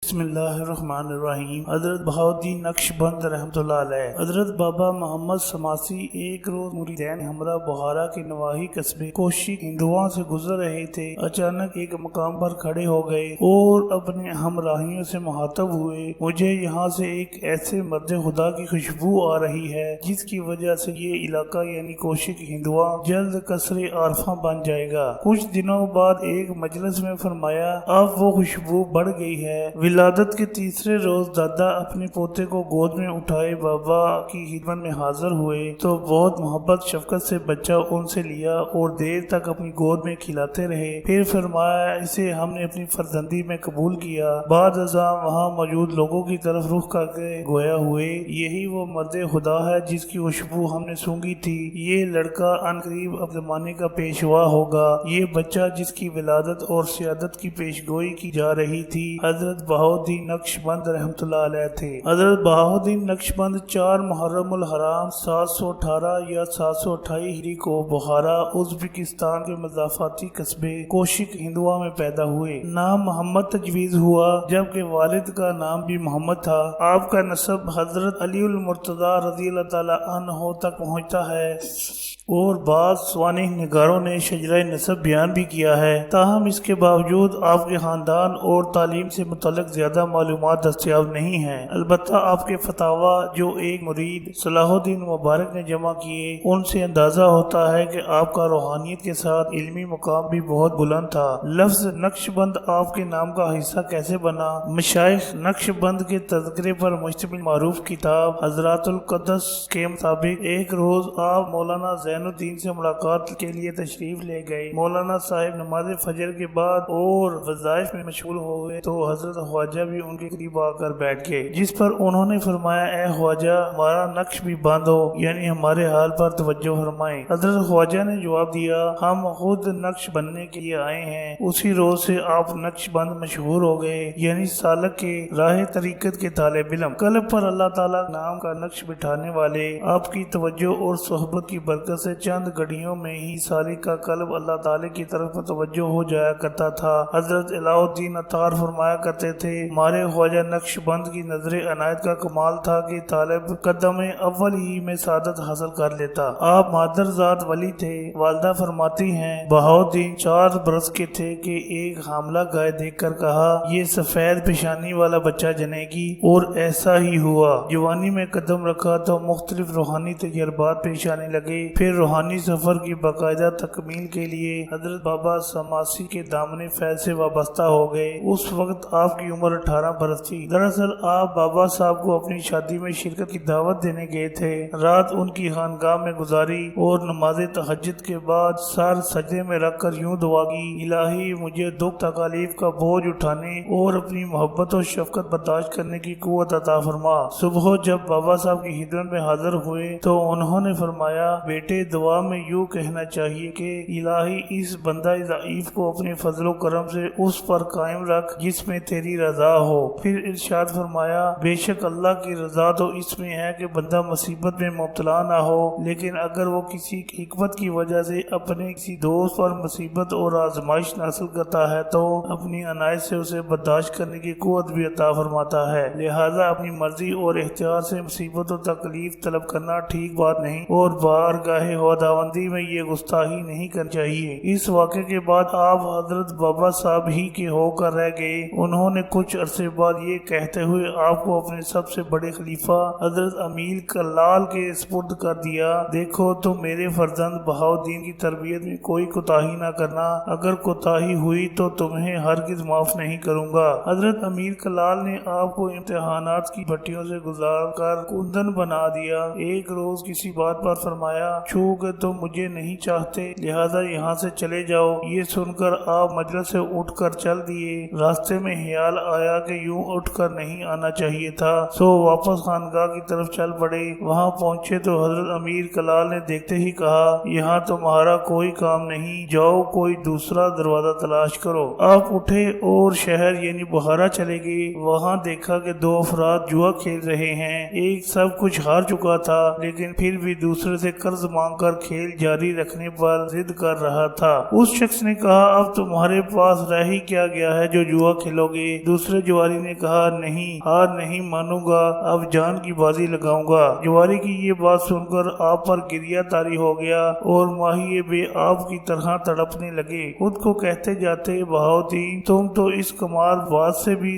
بسم اللہ الرحمن الرحیم۔ حضرت بہاؤالدین نقشبند رحمۃ اللہ علیہ۔ حضرت بابا محمد سماسی ایک روز مریدین ہمراہ بخارا کے نواحی قصبے کوشی ہندواں سے گزر رہے تھے۔ اچانک ایک مقام پر کھڑے ہو گئے اور اپنے ہمراہیوں سے مخاطب ہوئے، مجھے یہاں سے ایک ایسے مرد خدا کی خوشبو آ رہی ہے جس کی وجہ سے یہ علاقہ یعنی کوشک ہندواں جلد قصر عارفاں بن جائے گا۔ کچھ دنوں بعد ایک مجلس میں فرمایا، اب وہ خوشبو بڑھ گئی ہے۔ ولادت کے تیسرے روز دادا اپنے پوتے کو گود میں اٹھائے بابا کی خدمت میں حاضر ہوئے تو بہت محبت شفقت سے بچہ ان سے لیا اور دیر تک اپنی گود میں کھلاتے رہے۔ پھر فرمایا، اسے ہم نے اپنی فرزندی میں قبول کیا۔ بعد ازاں وہاں موجود لوگوں کی طرف رخ کر کے گویا ہوئے، یہی وہ مرد خدا ہے جس کی خوشبو ہم نے سونگھی تھی۔ یہ لڑکا ان قریب اب زمانے کا پیشوا ہوگا۔ یہ بچہ جس کی ولادت اور سیادت کی پیشگوئی کی جا رہی تھی حضرت بہاؤالدین نقشبند رحمۃ اللہ علیہ تھے۔ حضرت بہاؤالدین نقشبند 4 محرم الحرام 718 یا 728 ہجری کو بخارا ازبکستان کے مضافاتی قصبے کوشک ہندواں میں پیدا ہوئے۔ نام محمد تجویز ہوا جبکہ والد کا نام بھی محمد تھا۔ آپ کا نسب حضرت علی المرتضیٰ رضی اللہ تعالی عنہ تک پہنچتا ہے اور بعض سوانح نگاروں نے شجرہ نسب بیان بھی کیا ہے۔ تاہم اس کے باوجود آپ کے خاندان اور تعلیم سے متعلق زیادہ معلومات دستیاب نہیں ہیں۔ البتہ آپ کے فتاوی جو ایک مرید صلاح الدین مبارک نے جمع کیے، ان سے اندازہ ہوتا ہے کہ آپ کا روحانیت کے ساتھ علمی مقام بھی بہت بلند تھا۔ لفظ نقشبند آپ کے نام کا حصہ کیسے بنا؟ مشائخ نقشبند کے تذکرے پر مشتمل معروف کتاب حضرات القدس کے مطابق ایک روز آپ مولانا زین الدین سے ملاقات کے لیے تشریف لے گئے۔ مولانا صاحب نماز فجر کے بعد اور وظائف میں مشغول ہو گئے تو حضرت خواجہ بھی ان کے قریب آ کر بیٹھ گئے، جس پر انہوں نے فرمایا، اے خواجہ ہمارا نقش بھی بند ہو، یعنی ہمارے حال پر توجہ فرمائیں۔ حضرت خواجہ نے جواب دیا، ہم خود نقش بننے کے لیے آئے ہیں۔ اسی روز سے آپ نقش بند مشہور ہو گئے، یعنی سالک کے راہ طریقت کے طالب علم۔ قلب پر اللہ تعالیٰ نام کا نقش بٹھانے والے آپ کی توجہ اور صحبت کی برکت سے چند گھڑیوں میں ہی سالک کا قلب اللہ تعالی کی طرف متوجہ ہو جایا کرتا تھا۔ حضرت علاء الدین عطار فرمایا کرتے تھے، ہمارے خواجہ نقش بند کی نظر عنایت کا کمال تھا کہ طالب قدم اول ہی میں سعادت حاصل کر لیتا۔ آپ مادر ذات ولی تھے۔ والدہ فرماتی ہیں، بہاؤالدین 4 برس کے تھے کہ ایک حاملہ گائے دیکھ کر کہا، یہ سفید پیشانی والا بچہ جنے گی، اور ایسا ہی ہوا۔ جوانی میں قدم رکھا تو مختلف روحانی تجربات پیش آنے لگے۔ پھر روحانی سفر کی باقاعدہ تکمیل کے لیے حضرت بابا سماسی کے دامن فیض سے وابستہ ہو گئے۔ اس وقت آپ کی عمر 18 برس تھی۔ دراصل آپ بابا صاحب کو اپنی شادی میں شرکت کی دعوت دینے گئے تھے۔ رات ان کی خانقاہ میں گزاری اور نماز تہجد کے بعد سر سجدے میں رکھ کر یوں دعا کی، الہی مجھے دکھ تکالیف کا بوجھ اٹھانے اور اپنی محبت و شفقت برداشت کرنے کی قوت عطا فرما۔ صبح جب بابا صاحب کی خدمت میں حاضر ہوئے تو انہوں نے فرمایا، بیٹے دعا میں یوں کہنا چاہیے کہ الہی اس بندہ ضعیف کو اپنے فضل و کرم سے اس پر قائم رکھ جس میں تیری رضا ہو۔ پھر ارشاد فرمایا، بے شک اللہ کی رضا تو اس میں ہے کہ بندہ مصیبت میں مبتلا نہ ہو، لیکن اگر وہ کسی حکمت کی وجہ سے اپنے کسی دوست پر مصیبت اور آزمائش حاصل کرتا ہے تو اپنی عنایت سے اسے برداشت کرنے کی قوت بھی عطا فرماتا ہے۔ لہذا اپنی مرضی اور اختیار سے مصیبت و تکلیف طلب کرنا ٹھیک بات نہیں، اور بارگاہ خداوندی میں یہ گستاخی نہیں کرنی چاہیے۔ اس واقعے کے بعد آپ حضرت بابا صاحب ہی کے ہو کر رہ گئے۔ انہوں نے کچھ عرصے بعد یہ کہتے ہوئے آپ کو اپنے سب سے بڑے خلیفہ حضرت امیر کلال کے سپرد کر دیا، دیکھو تم میرے فرزند بہاؤالدین کی تربیت میں کوئی کوتاہی نہ کرنا، اگر کوتاہی ہوئی تو تمہیں ہرگز معاف نہیں کروں گا۔ حضرت امیر کلال نے آپ کو امتحانات کی بھٹیوں سے گزار کر کندن بنا دیا۔ ایک روز کسی بات پر فرمایا، چونکہ تم مجھے نہیں چاہتے لہذا یہاں سے چلے جاؤ۔ یہ سن کر آپ مجلس سے اٹھ کر چل دیے۔ راستے میں خیال آیا کہ یوں اٹھ کر نہیں آنا چاہیے تھا، سو واپس خانقاہ کی طرف چل پڑے۔ وہاں پہنچے تو حضرت امیر کلال نے دیکھتے ہی کہا، یہاں تمہارا کوئی کام نہیں، جاؤ کوئی دوسرا دروازہ تلاش کرو۔ آپ اٹھے اور شہر یعنی بخارا چلے گئے۔ وہاں دیکھا کہ 2 افراد جوا کھیل رہے ہیں۔ ایک سب کچھ ہار چکا تھا لیکن پھر بھی دوسرے سے قرض مانگ مانگ کر کھیل جاری رکھنے پر ضد کر رہا تھا۔ اس شخص نے کہا اب تمہارے پاس رہ ہی کیا گیا ہے جو جوا کھیلو گے؟ دوسرے جواری نے کہا نہیں، ہار نہیں مانوں گا، اب جان کی بازی لگاؤں گا۔ جواری کی یہ بات سن کر آپ پر گریہ طاری ہو گیا اور ماہی بے آپ کی طرح تڑپنے لگے۔ خود کو کہتے جاتے بہاؤدین تم تو اس کمال بات سے بھی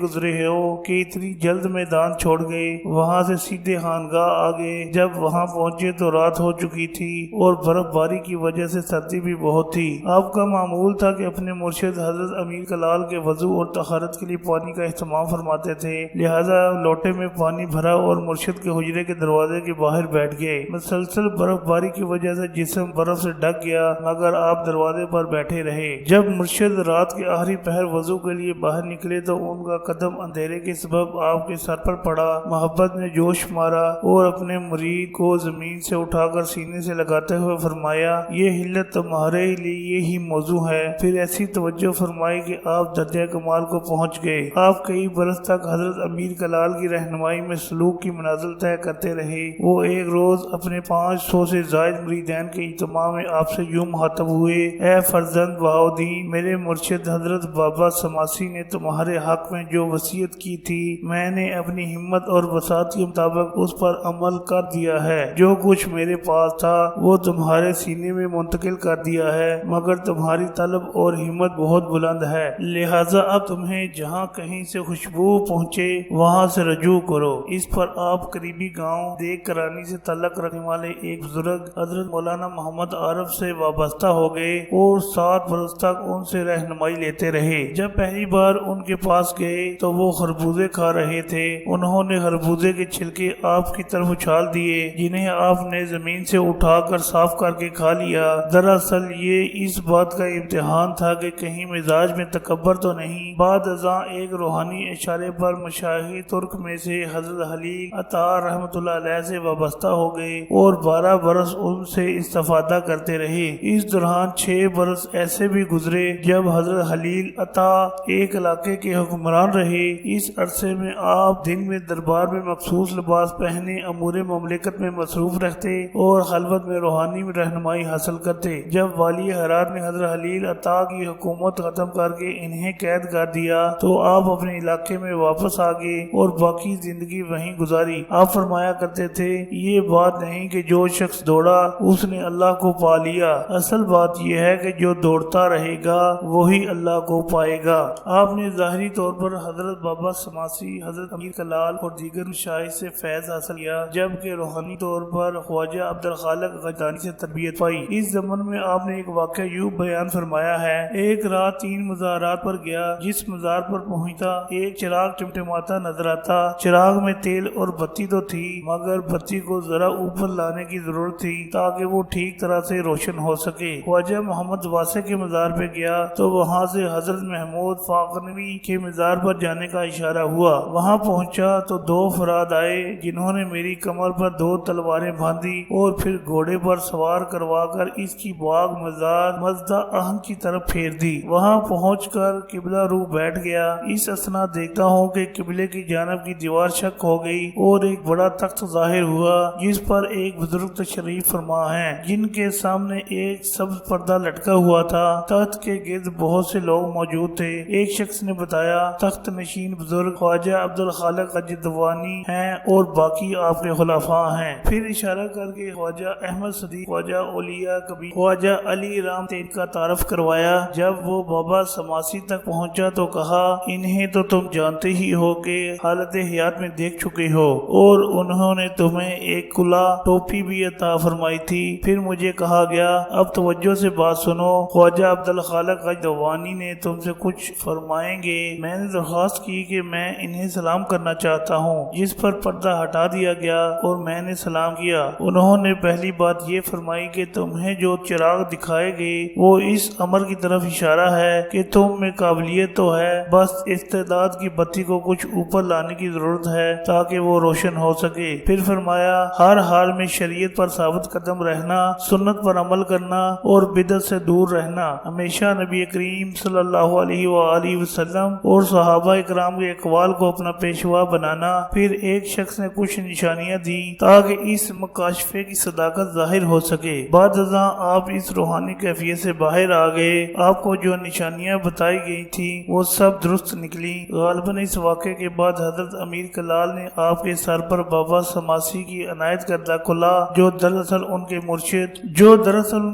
گزرے ہو کہ اتنی جلد میدان چھوڑ گئے۔ وہاں سے سیدھے خانگاہ آگئے۔ جب وہاں پہنچے تو رات ہو چکی تھی اور برف باری کی وجہ سے سردی بھی بہت تھی۔ آپ کا معمول تھا کہ اپنے مرشد حضرت امیر کلال کے وضو اور طہارت کے لیے پانی کا اہتمام فرماتے تھے، لہذا لوٹے میں پانی بھرا اور مرشد کے حجرے کے دروازے کے باہر بیٹھ گئے۔ مسلسل برف باری کی وجہ سے جسم برف سے ڈھک گیا مگر آپ دروازے پر بیٹھے رہے۔ جب مرشد رات کے آخری پہر وضو کے لیے باہر نکلے تو ان کا قدم اندھیرے کے سبب آپ کے سر پر پڑا۔ محبت نے جوش مارا اور اپنے مرید کو زمین سے اٹھا کر سینے سے لگاتے ہوئے فرمایا یہ حلت تمہارے لیے ہی موضوع ہے۔ پھر ایسی توجہ فرمائی کہ آپ درجہ کمال کو پہنچ گئے۔ آپ کئی برس تک حضرت امیر کلال کی رہنمائی میں سلوک کی منازل طے کرتے رہے۔ وہ ایک روز اپنے 500 سے زائد مریدین کے اجتماع میں آپ سے یوں مخاطب ہوئے، اے فرزند بہاؤدین، میرے مرشد حضرت بابا سماسی نے تمہارے حق میں جو وصیت کی تھی میں نے اپنی ہمت اور وسعت کے مطابق اس پر عمل کر دیا ہے۔ جو کچھ میرے پاس تھا وہ تمہارے سینے میں منتقل کر دیا ہے، مگر تمہاری طلب اور ہمت بہت بلند ہے، لہذا اب تمہیں جہاں کہیں سے خوشبو پہنچے وہاں سے رجوع کرو۔ اس پر آپ قریبی گاؤں دیگ کرانی سے تعلق رکھنے والے ایک بزرگ حضرت مولانا محمد عارف سے وابستہ ہو گئے اور 7 برس تک ان سے رہنمائی لیتے رہے۔ جب پہلی بار ان کے پاس گئے تو وہ خربوزے کھا رہے تھے۔ انہوں نے خربوزے کے چھلکے آپ کی طرف اچھال دیے جنہیں آپ نے زمین سے اٹھا کر صاف کر کے کھا لیا۔ دراصل یہ اس بات کا امتحان تھا کہ کہیں مزاج میں تکبر تو نہیں۔ بعد ازاں ایک روحانی اشارے پر مشایخ ترک میں سے حضرت خلیل عطار رحمۃ اللہ علیہ سے وابستہ ہو گئے اور 12 برس ان سے استفادہ کرتے رہے۔ اس دوران 6 برس ایسے بھی گزرے جب حضرت خلیل عطا ایک علاقے کے حکمران رہے۔ اس عرصے میں آپ دن میں دربار میں مخصوص لباس پہنے امور مملکت میں مصروف رہتے اور خلوت میں روحانی رہنمائی حاصل کرتے۔ جب والی ہرات نے حضرت خلیل عطا کی حکومت ختم کر کے انہیں قید کر دیا تو آپ اپنے علاقے میں واپس آ گئے اور باقی زندگی وہیں گزاری۔ آپ فرمایا کرتے تھے یہ بات نہیں کہ جو شخص دوڑا اس نے اللہ کو پا لیا، اصل بات یہ ہے کہ جو دوڑتا رہے گا وہی اللہ کو پائے گا۔ آپ نے ظاہری طور پر حضرت بابا سماسی، حضرت امیر کلال اور دیگر مشائخ سے فیض حاصل کیا، جبکہ روحانی طور پر خواجہ عبدالخالق غجانی سے تربیت پائی۔ اس زمن میں آپ نے ایک واقعہ یوں بیان فرمایا ہے، ایک رات 3 مزارات پر گیا، جس مزار پر پہنچا ایک چراغ ٹمٹماتا نظر آتا۔ چراغ میں تیل اور بتی تو تھی مگر بتی کو ذرا اوپر لانے کی ضرورت تھی تاکہ وہ ٹھیک طرح سے روشن ہو سکے۔ خواجہ محمد واسع کے مزار پہ گیا تو وہاں سے حضرت محمود فاقنوی کے مزار پر جانے کا اشارہ ہوا۔ وہاں پہنچا تو 2 افراد آئے جنہوں نے میری کمر پر 2 تلواریں باندھی اور پھر گھوڑے پر سوار کروا کر اس کی باغ مزار مزدہ اہن کی طرف پھیر دی۔ وہاں پہنچ کر قبلہ رو بیٹھ گیا۔ اس اثنا دیکھتا ہوں کہ قبلے کی جانب کی دیوار شق ہو گئی اور ایک بڑا تخت ظاہر ہوا جس پر ایک بزرگ تشریف فرما ہے جن کے سامنے ایک سبز پردہ لٹکا ہوا تھا۔ تخت کے گرد بہت سے لوگ موجود تھے۔ ایک شخص نے بتایا تخت نشین بزرگ خواجہ عبدالخالق غجدوانی ہیں اور باقی آپ کے خلفاء ہیں۔ پھر اشارہ کر کے خواجہ احمد صدیق، خواجہ اولیاء کبیر، خواجہ علی رام تین کا تعارف کروایا۔ جب وہ بابا سماسی تک پہنچا تو کہا انہیں تو تم جانتے ہی ہو کہ حالت حیات میں دیکھ چکے ہو اور انہوں نے تمہیں ایک کلا ٹوپی بھی عطا فرمائی تھی۔ پھر مجھے کہا گیا اب توجہ سے بات سنو، خواجہ عبدالخالق غجدوانی نے تم سے کچھ فرمائیں گے۔ میں نے درخواست کی کہ میں انہیں سلام کرنا چاہتا ہوں، جس پر پردہ ہٹا دیا گیا اور میں نے سلام کیا۔ انہوں نے پہلی بات یہ فرمائی کہ تمہیں جو چراغ دکھائے گئے وہ اس امر کی طرف اشارہ ہے کہ تم میں قابلیت تو ہے، بس استعداد کی بتی کو کچھ اوپر لانے کی ضرورت ہے تاکہ وہ روشن ہو سکے۔ پھر فرمایا ہر حال میں شریعت پر ثابت قدم رہنا، سنت پر عمل کرنا اور بدعت سے دور رہنا، ہمیشہ نبی کریم صلی اللہ علیہ وآلہ وسلم اور صحابہ اکرام کے اقوال کو اپنا پیشوا بنانا۔ پھر ایک شخص نے کچھ نشانیاں دی تاکہ اس مکاشفے کی صداقت ظاہر ہو سکے۔ بعد ازاں آپ اس روحانی کیفیت سے باہر آ گئے۔ آپ کو جو نشانیاں بتائی گئی تھی وہ سب درست نکلی۔ غالباً اس واقعے کے بعد حضرت امیر کلال نے آپ کے سر پر بابا سماسی کی عنایت کردہ کلاه جو دراصل ان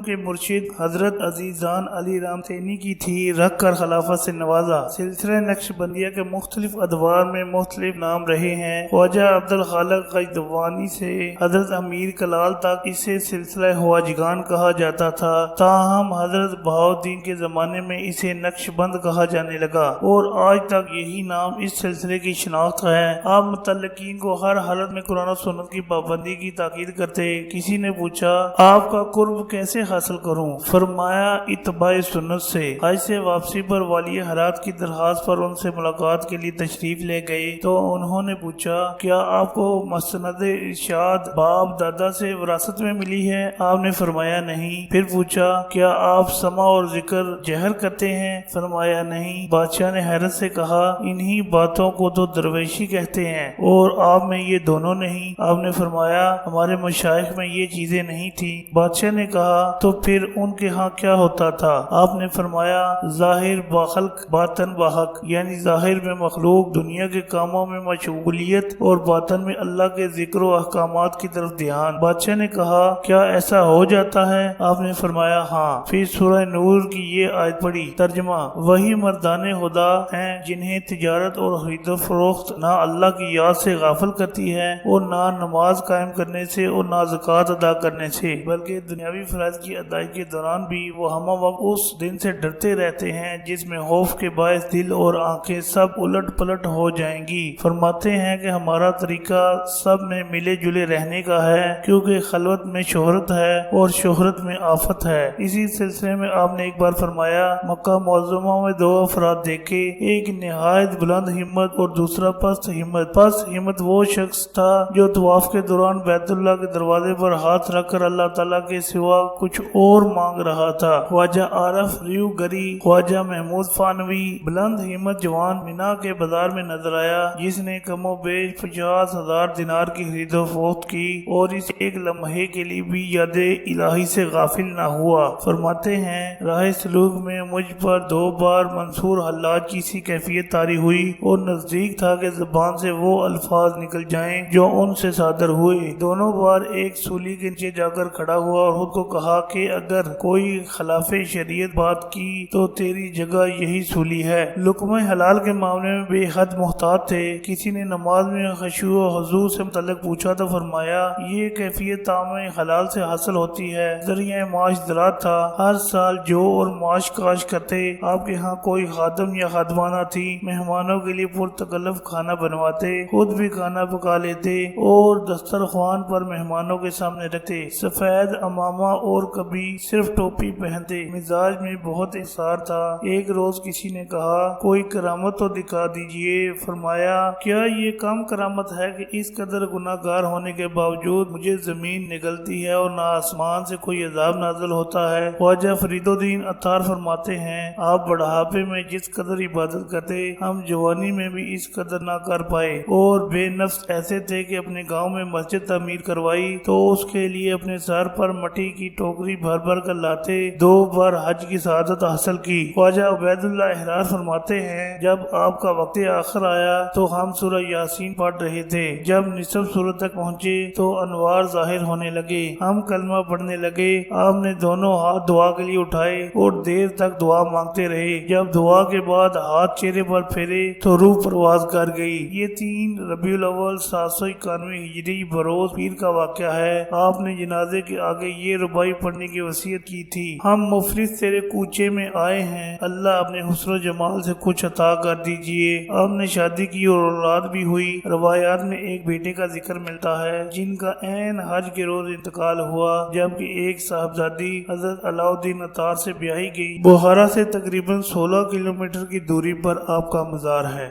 کے مرشد حضرت عزیزان علی رام تینی کی تھی رکھ کر خلافت سے نوازا۔ سلسلہ نقشبندیہ کے مختلف ادوار میں مختلف نام رہے ہیں۔ خواجہ عبدالخالق غیدوانی سے حضرت امیر کلال تک اسے سلسلہ خواجگان کہا جاتا تھا، تاہم حضرت بہاؤالدین کے زمانے میں اسے نقشبند کہا جانے لگا اور آج تک یہی نام اس سلسلے کی شناخت ہے۔ آپ متعلقین کو ہر حالت میں قرآن و سنت کی پابندی کی تاکید کرتے۔ کسی نے پوچھا آپ کا قرب کیسے حاصل کروں؟ فرمایا اتباع سنت سے۔ حج سے واپسی پر والی ہرات کی درخواست پر ان سے ملاقات کے لیے تشریف لے گئے تو انہوں نے پوچھا کیا آپ کو مستند ارشاد باپ دادا سے وراثت میں ملی ہے؟ آپ نے فرمایا نہیں۔ پھر پوچھا کیا آپ سماع اور ذکر جہر کرتے ہیں؟ فرمایا نہیں۔ بادشاہ نے حیرت سے کہا انہی باتوں کو تو درویشی کہتے ہیں اور آپ میں یہ دونوں نہیں۔ آپ نے فرمایا ہمارے مشائخ میں یہ چیزیں نہیں تھی۔ بادشاہ نے کہا تو پھر ان کے ہاں کیا ہوتا تھا؟ آپ نے فرمایا ظاہر باخلق باطن باحق، یعنی ظاہر میں مخلوق دنیا کے کاموں میں مشغولیت اور باطن میں اللہ کے ذکر و احکامات کی طرف دھیان۔ بادشاہ نے کہا کیا ایسا ہو جاتا ہے؟ آپ نے فرمایا ہاں۔ پھر سورہ نور کی یہ آیت پڑھی۔ ترجمہ وہی مردان خدا ہیں جنہیں تجارت اور خرید و فروخت نہ اللہ کی یاد سے غافل کرتی ہے اور نہ نماز قائم کرنے سے اور نہ زکوٰۃ ادا کرنے سے، بلکہ دنیاوی فرائض کی ادائیگی کے دوران بھی وہ ہمہ وقت اس دن سے ڈرتے رہتے ہیں جس میں خوف کے باعث دل اور آنکھیں سب الٹ پلٹ ہو جائیں گی۔ فرماتے ہیں کہ ہمارا طریقہ سب میں ملے جلے رہنے کا ہے کیونکہ خلوت میں شہرت ہے اور شہرت میں آفت ہے۔ اسی سلسلے میں آپ نے ایک بار فرمایا مکہ معظمہ میں دو افراد دیکھے، ایک نہایت بلند ہمت اور دوسرا پست ہمت۔ پست ہمت وہ شخص تھا جو طواف کے دوران بیت اللہ کے دروازے پر ہاتھ رکھ کر اللہ تعالیٰ کے سوا کچھ اور مانگ رہا تھا۔ خواجہ عارف ریو گری، خواجہ محمود فانوی، بلند ہمت جوان مینا کے بازار میں نظر آیا جس نے کم و بیش 50,000 دینار کی خرید و فروخت کی اور اس ایک لمحے کے لیے بھی یاد الہی سے غافل نہ ہوا۔ فرماتے ہیں راہ سلوک میں مجھ پر 2 بار منصور حلاج کی سی کیفیت طاری ہوئی اور نزدیک تھا کہ زبان سے وہ الفاظ نکل جائیں جو ان سے صادر ہوئے۔ دونوں بار ایک سولی کے نیچے جا کر کھڑا ہوا اور خود کو کہا کہ اگر کوئی خلاف شریعت بات کی تو تیری جگہ یہی سولی ہے۔ لقمہ حلال کے معاملے میں بے حد محتاط تھے۔ کسی نے نماز میں خشوع و خضوع سے متعلق پوچھا تو فرمایا یہ کیفیت طعام حلال سے حاصل ہوتی ہے۔ ذریعہ معاش زراعت تھا، ہر سال جو اور معاش کاش کرتے۔ آپ کے ہاں کوئی خادم یا خادمانہ تھی، مہمانوں کے لیے پرتکلف کھانا بنواتے، خود بھی کھانا پکا لیتے اور دسترخوان پر مہمانوں کے سامنے رکھتے۔ سفید امامہ اور کبھی صرف ٹوپی پہنتے، مزاج میں بہت احسار تھا۔ ایک روز کسی نے کہا کوئی کرامت تو دکھا دیجئے۔ فرمایا کیا یہ کم کرامت ہے کہ اس قدر گناہ گار ہونے کے باوجود مجھے زمین نگلتی ہے اور نہ آسمان سے کوئی عذاب نازل ہوتا ہے؟ خواجہ فرید الدین عطار فرماتے ہیں آپ بڑھاپے میں جس قدر عبادت کرتے ہم جوانی میں بھی اس قدر نہ کر پائے اور بے نفس ایسے تھے کہ اپنے گاؤں میں مسجد تعمیر کروائی تو اس کے لیے اپنے سر پر مٹی کی ٹوکری بھر بھر کر لاتے۔ 2 بار حج کی سعادت حاصل کی۔ خواجہ عبید اللہ احرار فرماتے ہیں جب آپ کا وقت آخر آیا تو ہم سورہ یاسین پڑھ رہے تھے۔ جب نصف سورت تک پہنچے تو انوار ظاہر ہونے لگے، ہم کلمہ پڑھنے لگے۔ آپ نے دونوں ہاتھ دعا کے لیے اٹھائے اور دیر تک دعا مانگتے رہے۔ جب دعا کے بعد ہاتھ چہرے پر پھیرے تو روح پرواز کر گئی۔ یہ 3 ربیع الاول 791 ہجری بروز پیر کا واقعہ ہے۔ آپ نے جنازے کے آگے یہ ربائی پڑھنے کی وصیت کی تھی، ہم مفلس تیرے کوچے میں آئے ہیں، اللہ اپنے حسن و جمال سے کچھ عطا کر دیجئے۔ آپ نے شادی کی اور اولاد بھی ہوئی۔ روایات میں ایک بیٹے کا ذکر ملتا ہے جن کا عین حج کے روز انتقال ہوا، جبکہ ایک صاحبزادی حضرت علاؤالدین عطار سے بیاہی گئی۔ بخارا سے تقریباً 16 کلومیٹر کی دوری پر آپ کا مزار ہے۔